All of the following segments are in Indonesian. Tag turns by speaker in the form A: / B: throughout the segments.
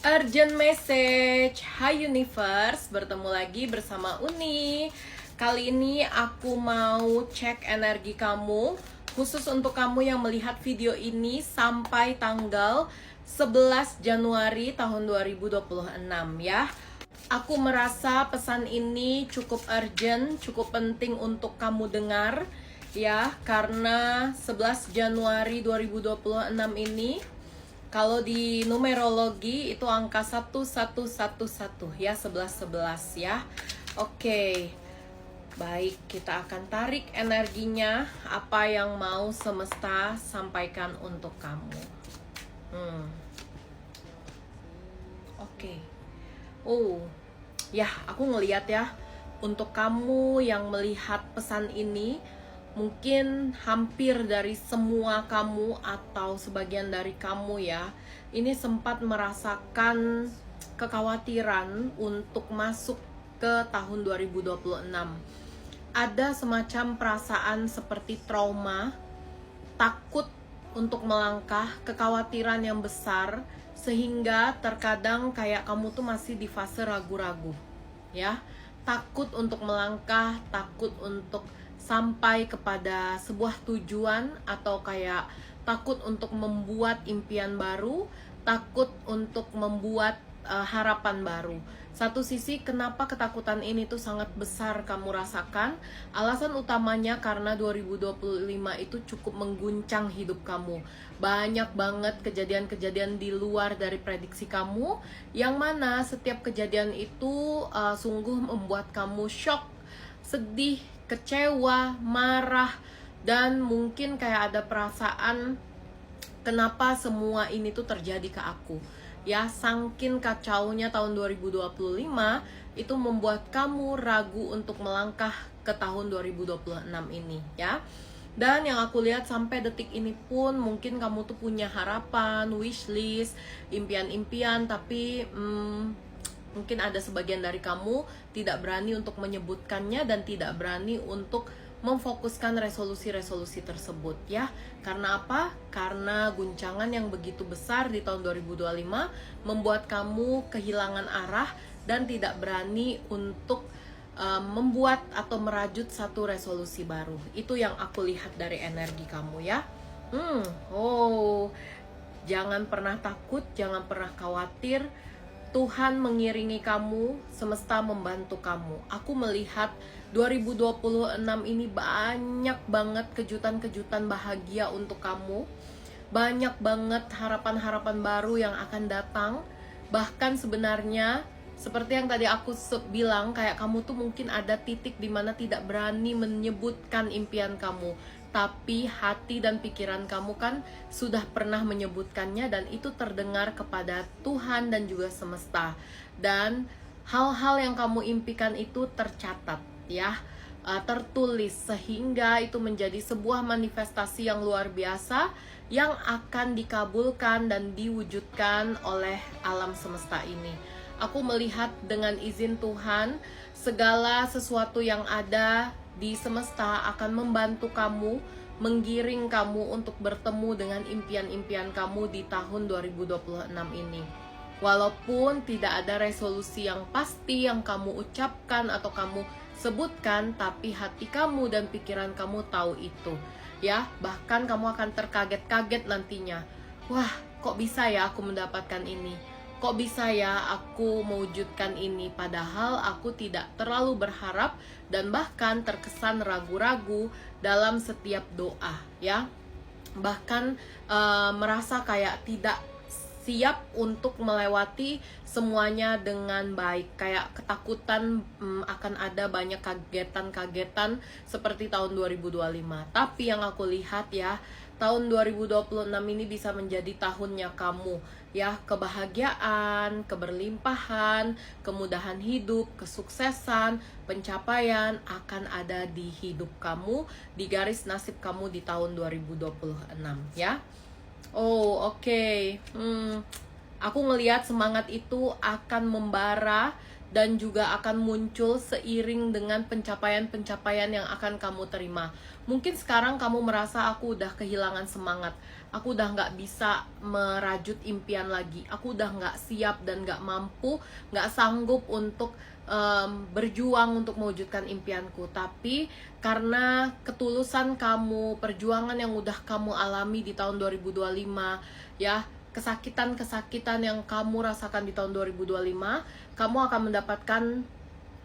A: Urgent message, Hai Universe, bertemu lagi bersama Uni. Kali ini aku mau cek energi kamu, khusus untuk kamu yang melihat video ini sampai tanggal 11 Januari tahun 2026 ya. Aku merasa pesan ini cukup urgent, cukup penting untuk kamu dengar ya, karena 11 Januari 2026 ini kalau di numerologi itu angka 1111 ya, 1111 ya. Oke. Baik, kita akan tarik energinya apa yang mau semesta sampaikan untuk kamu. Oke. Ya, aku ngeliat ya, untuk kamu yang melihat pesan ini, mungkin hampir dari semua kamu atau sebagian dari kamu ya, ini sempat merasakan kekhawatiran untuk masuk ke tahun 2026. Ada semacam perasaan seperti trauma, takut untuk melangkah, kekhawatiran yang besar, sehingga terkadang kayak kamu tuh masih di fase ragu-ragu ya, takut untuk melangkah, takut untuk sampai kepada sebuah tujuan, atau kayak takut untuk membuat impian baru, takut untuk membuat harapan baru. Satu sisi kenapa ketakutan ini tuh sangat besar kamu rasakan, alasan utamanya karena 2025 itu cukup mengguncang hidup kamu. Banyak banget kejadian-kejadian di luar dari prediksi kamu, yang mana setiap kejadian itu sungguh membuat kamu shock, sedih, kecewa, marah, dan mungkin kayak ada perasaan kenapa semua ini tuh terjadi ke aku ya. Sangkin kacaunya tahun 2025 itu membuat kamu ragu untuk melangkah ke tahun 2026 ini ya. Dan yang aku lihat sampai detik ini pun mungkin kamu tuh punya harapan, wishlist, impian-impian, tapi mungkin ada sebagian dari kamu tidak berani untuk menyebutkannya dan tidak berani untuk memfokuskan resolusi-resolusi tersebut ya. Karena apa? Karena guncangan yang begitu besar di tahun 2025 membuat kamu kehilangan arah dan tidak berani untuk membuat atau merajut satu resolusi baru. Itu yang aku lihat dari energi kamu ya. Jangan pernah takut, jangan pernah khawatir. Tuhan mengiringi kamu, semesta membantu kamu. Aku melihat 2026 ini banyak banget kejutan-kejutan bahagia untuk kamu. Banyak banget harapan-harapan baru yang akan datang. Bahkan sebenarnya seperti yang tadi aku bilang, kayak kamu tuh mungkin ada titik di mana tidak berani menyebutkan impian kamu, tapi hati dan pikiran kamu kan sudah pernah menyebutkannya, dan itu terdengar kepada Tuhan dan juga semesta. Dan hal-hal yang kamu impikan itu tercatat ya, tertulis, sehingga itu menjadi sebuah manifestasi yang luar biasa yang akan dikabulkan dan diwujudkan oleh alam semesta ini. Aku melihat dengan izin Tuhan, segala sesuatu yang ada di semesta akan membantu kamu, menggiring kamu untuk bertemu dengan impian-impian kamu di tahun 2026 ini. Walaupun tidak ada resolusi yang pasti yang kamu ucapkan atau kamu sebutkan, tapi hati kamu dan pikiran kamu tahu itu ya. Bahkan kamu akan terkaget-kaget nantinya. Wah, kok bisa ya aku mendapatkan ini? Kok bisa ya aku mewujudkan ini? Padahal aku tidak terlalu berharap dan bahkan terkesan ragu-ragu dalam setiap doa ya. Bahkan merasa kayak tidak siap untuk melewati semuanya dengan baik. Kayak ketakutan akan ada banyak kagetan-kagetan seperti tahun 2025. Tapi yang aku lihat ya, tahun 2026 ini bisa menjadi tahunnya kamu ya. Kebahagiaan, keberlimpahan, kemudahan hidup, kesuksesan, pencapaian akan ada di hidup kamu, di garis nasib kamu di tahun 2026 ya. Oke. Aku ngelihat semangat itu akan membara dan juga akan muncul seiring dengan pencapaian-pencapaian yang akan kamu terima. Mungkin sekarang kamu merasa aku udah kehilangan semangat, aku udah nggak bisa merajut impian lagi, aku udah nggak siap dan nggak mampu, nggak sanggup untuk berjuang untuk mewujudkan impianku. Tapi karena ketulusan kamu, perjuangan yang udah kamu alami di tahun 2025, ya, kesakitan-kesakitan yang kamu rasakan di tahun 2025, kamu akan mendapatkan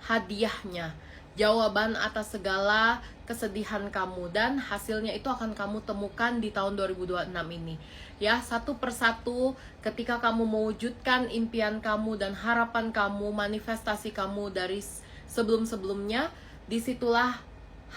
A: hadiahnya, jawaban atas segala kesedihan kamu, dan hasilnya itu akan kamu temukan di tahun 2026 ini. Ya, satu persatu ketika kamu mewujudkan impian kamu dan harapan kamu, manifestasi kamu dari sebelum-sebelumnya, disitulah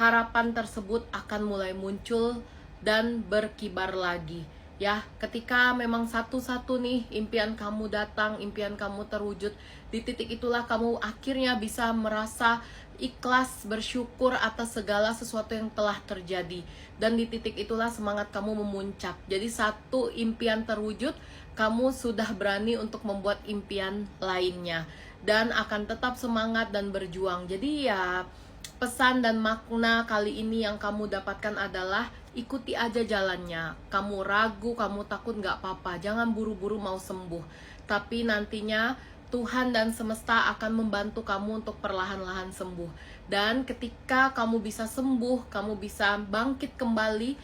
A: harapan tersebut akan mulai muncul dan berkibar lagi. Ya, ketika memang satu-satu nih impian kamu datang, impian kamu terwujud, di titik itulah kamu akhirnya bisa merasa ikhlas, bersyukur atas segala sesuatu yang telah terjadi. Dan di titik itulah semangat kamu memuncak. Jadi satu impian terwujud, kamu sudah berani untuk membuat impian lainnya, dan akan tetap semangat dan berjuang. Jadi ya, pesan dan makna kali ini yang kamu dapatkan adalah ikuti aja jalannya. Kamu ragu, kamu takut, nggak apa-apa. Jangan buru-buru mau sembuh. Tapi nantinya Tuhan dan semesta akan membantu kamu untuk perlahan-lahan sembuh. Dan ketika kamu bisa sembuh, kamu bisa bangkit kembali,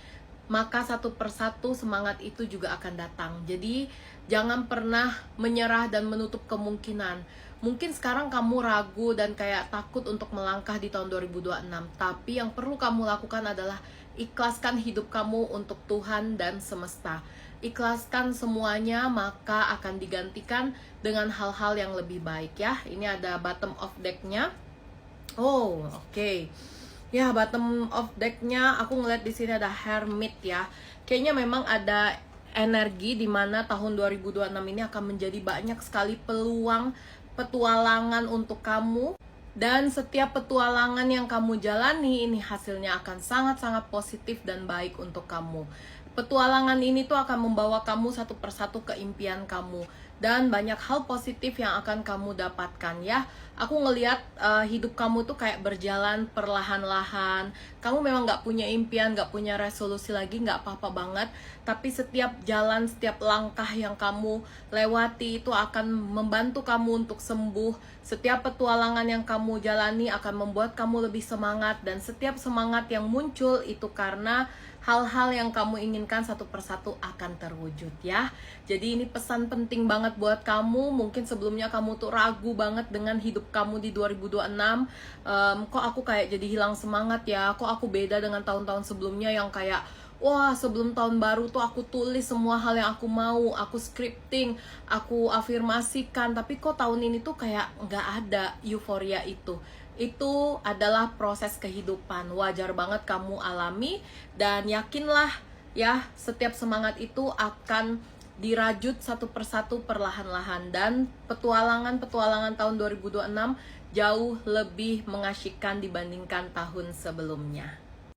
A: maka satu persatu semangat itu juga akan datang. Jadi jangan pernah menyerah dan menutup kemungkinan. Mungkin sekarang kamu ragu dan kayak takut untuk melangkah di tahun 2026, tapi yang perlu kamu lakukan adalah ikhlaskan hidup kamu untuk Tuhan dan semesta. Ikhlaskan semuanya, maka akan digantikan dengan hal-hal yang lebih baik ya. Ini ada bottom of deck-nya. Oh, oke. Ya, bottom of deck-nya aku ngeliat di sini ada Hermit ya. Kayaknya memang ada energi di mana tahun 2026 ini akan menjadi banyak sekali peluang petualangan untuk kamu, dan setiap petualangan yang kamu jalani ini hasilnya akan sangat-sangat positif dan baik untuk kamu. Petualangan ini tuh akan membawa kamu satu persatu ke impian kamu, dan banyak hal positif yang akan kamu dapatkan ya. Aku ngelihat hidup kamu tuh kayak berjalan perlahan-lahan. Kamu memang nggak punya impian, nggak punya resolusi lagi, nggak apa-apa banget. Tapi setiap jalan, setiap langkah yang kamu lewati itu akan membantu kamu untuk sembuh. Setiap petualangan yang kamu jalani akan membuat kamu lebih semangat, dan setiap semangat yang muncul itu karena hal-hal yang kamu inginkan satu persatu akan terwujud ya. Jadi ini pesan penting banget buat kamu. Mungkin sebelumnya kamu tuh ragu banget dengan hidup kamu di 2026. Kok aku kayak jadi hilang semangat ya, kok aku beda dengan tahun-tahun sebelumnya yang kayak wah, sebelum tahun baru tuh aku tulis semua hal yang aku mau, aku scripting, aku afirmasikan, tapi kok tahun ini tuh kayak nggak ada euforia itu. Itu adalah proses kehidupan, wajar banget kamu alami, dan yakinlah ya, setiap semangat itu akan dirajut satu persatu perlahan-lahan, dan petualangan-petualangan tahun 2026 jauh lebih mengasyikkan dibandingkan tahun sebelumnya.